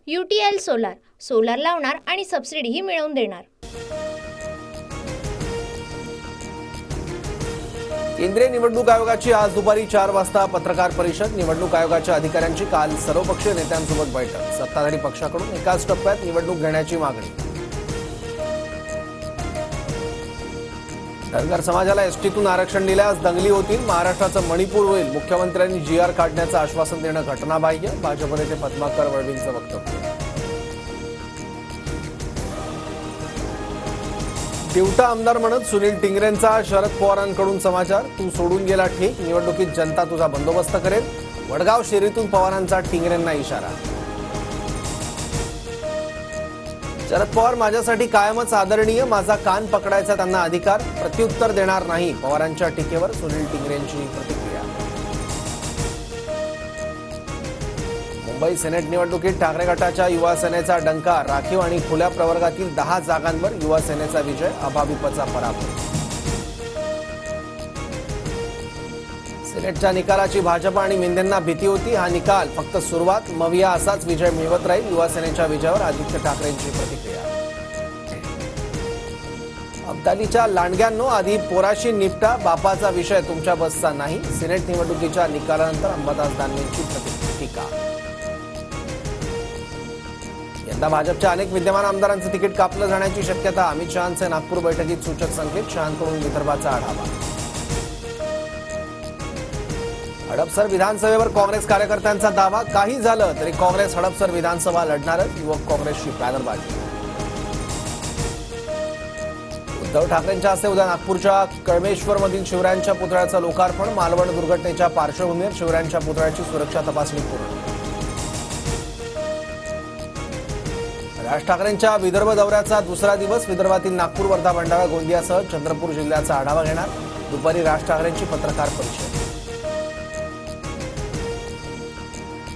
UTL solar solar लावणार आणि सबसिडीही मिळवून देणार। केंद्रीय निवडणूक आयोगाची आज दुपारी 4 वाजता पत्रकार परिषद। निवडणूक आयोगाच्या अधिकाऱ्यांची काल सर्वपक्षीय नेत्यांसोबत बैठक। सत्ताधारी पक्षाकडून एकाच टप्प्यात निवडणूक घेण्याची मागणी। धनगर समाजाला एसटीतून आरक्षण दिल्यास दंगली होतील, महाराष्ट्राचं मणिपूर होईल। मुख्यमंत्र्यांनी GR काढण्याचं आश्वासन देणं घटनाबाह्य, भाजप नेते पद्माकर वळवींचं वक्तव्य। दिवटा आमदार म्हणत सुनील टिंगरेंचा शरद पवारांकडून समाचार, तू सोडून गेला ठीक, निवडणुकीत जनता तुझा बंदोबस्त करेल। वडगाव शेरीतून पवारांचा टिंगरेंना इशारा। शरद पवार माझ्यासाठी कायमच आदरणीय, माझा कान पकडायचा त्यांना अधिकार, प्रत्युत्तर देणार नाही। पवारांच्या टीकेवर सुनील टिंगरेंची प्रतिक्रिया। मुंबई सिनेट निवडणुकीत ठाकरे गटाच्या युवा सेनेचा डंका, राखीव आणि खुल्या प्रवर्गातील 10 जागांवर युवा सेनेचा विजय, अभाविपचा पराभव। सिनेटच्या निकालाची भाजप आणि मिंदेंना भीती होती, हा निकाल फक्त सुरुवात, मविया असाच विजय मिळवत राहील। युवा सेनेच्या विजयावर आदित्य ठाकरेंची प्रतिक्रिया। अब्दालीच्या लांडग्यांनो, आधी पोराशी निपटा, बापाचा विषय तुमच्या बसचा नाही। सिनेट निवडणुकीच्या निकालानंतर अंबादास दानवेंची टीका। यंदा भाजपच्या अनेक विद्यमान आमदारांचं तिकीट कापलं जाण्याची शक्यता, अमित शहांचे नागपूर बैठकीत सूचक संकेत, शहांकडून विदर्भाचा आढावा। हडपसर विधानसभेवर काँग्रेस कार्यकर्त्यांचा दावा, काही झालं तरी काँग्रेस हडपसर विधानसभा लढणारच, युवक काँग्रेसची बॅनरबाजी। उद्धव ठाकरेंच्या हस्ते उद्या नागपूरच्या कळमेश्वरमधील शिवरायांच्या पुतळ्याचं लोकार्पण। मालवण दुर्घटनेच्या पार्श्वभूमीवर शिवरायांच्या पुतळ्याची सुरक्षा तपासणी पूर्ण। राज ठाकरेंच्या विदर्भ दौऱ्याचा दुसरा दिवस, विदर्भातील नागपूर, वर्धा, भंडारा, गोंदियासह चंद्रपूर जिल्ह्याचा आढावा घेणार। दुपारी राज ठाकरेंची पत्रकार परिषद।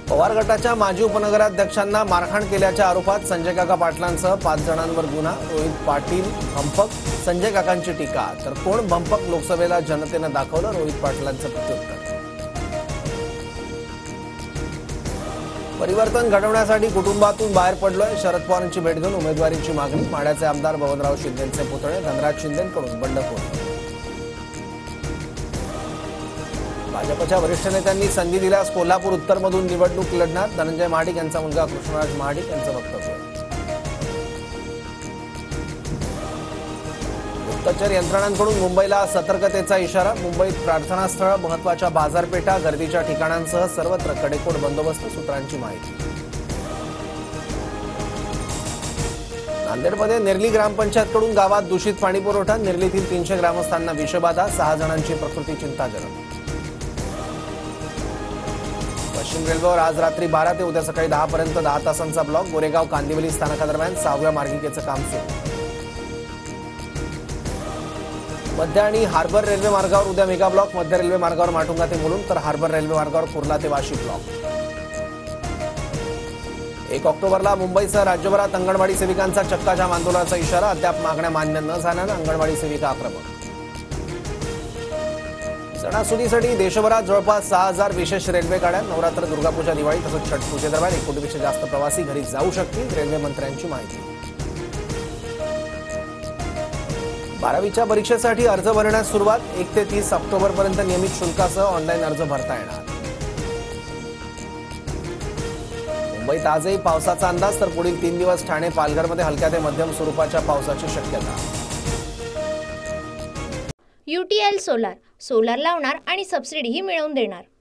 पवार गटाच्या माजी उपनगराध्यक्षांना मारहाण केल्याच्या आरोपात संजय काका पाटलांसह 5 जणांवर गुन्हा, रोहित पाटील भंपक, संजय काकांची टीका। तर कोण भंपक, लोकसभेला जनतेनं दाखवलं, रोहित पाटलांचं प्रत्युत्तर। परिवर्तन घडवण्यासाठी कुटुंबातून बाहेर पडलोय, शरद पवारांची भेट घेऊन उमेदवारीची मागणी। माढ्याचे आमदार बबनराव शिंदेंचे पुतळे, धनराज शिंदेंकडून बंडखोरी। भाजपच्या वरिष्ठ नेत्यांनी संधी दिल्यास कोल्हापूर उत्तरमधून निवडणूक लढणार, धनंजय महाडिक यांचा मुलगा कृष्णराज महाडिक यांचं वक्तव्य। गुप्तचर यंत्रणांकडून मुंबईला सतर्कतेचा इशारा, मुंबईत प्रार्थनास्थळ, महत्वाच्या बाजारपेठा, गर्दीच्या ठिकाणांसह सर्वत्र कडेकोट बंदोबस्त, सूत्रांची माहिती। नांदेडमध्ये नेरली ग्रामपंचायतकडून गावात दूषित पाणी पुरवठा, नेरलीतील 300 ग्रामस्थांना विषबाधा, 6 जणांची प्रकृती चिंताजनक। पश्चिम रेल्वेवर आज रात्री 12 ते उद्या सकाळी 10 पर्यंत 10 तासांचा ब्लॉक, गोरेगाव कांदिवली स्थानकादरम्यान 6व्या मार्गिकेचं काम सुरू। मध्य आणि हार्बर रेल्वे मार्गावर उद्या मेगा ब्लॉक, मध्य रेल्वे मार्गावर माटुंगा ते मुलुंड, तर हार्बर रेल्वे मार्गावर कुर्ला ते वाशी ब्लॉक। 1 ऑक्टोबरला मुंबईसह राज्यभरात अंगणवाडी सेविकांचा चक्काजाम आंदोलनाचा इशारा, अद्याप मागण्या मान्य न झाल्यानं अंगणवाडी सेविका आक्रमक। सणासुदीसाठी देशभरात जवळपास 6000 विशेष रेल्वे गाड्या, नवरात्र, दुर्गापूजा, दिवाळी तसंच छठ पूजेदरम्यान 1 कोटीपेक्षा जास्त प्रवासी घरी जाऊ शकतील, रेल्वे मंत्र्यांची माहिती। 12वीच्या परीक्षेसाठी अर्ज भरण्यास सुरुवात, 1 ते 30 ऑक्टोबरपर्यंत नियमित शुल्कासह ऑनलाईन अर्ज भरता येणार। मुंबईत आजही पावसाचा अंदाज, तर पुढील 3 दिवस ठाणे, पालघरमध्ये हलक्या ते मध्यम स्वरूपाच्या पावसाची शक्यता। UTL सोलार सोलार लावणार आणि सबसिडीही मिळवून देणार।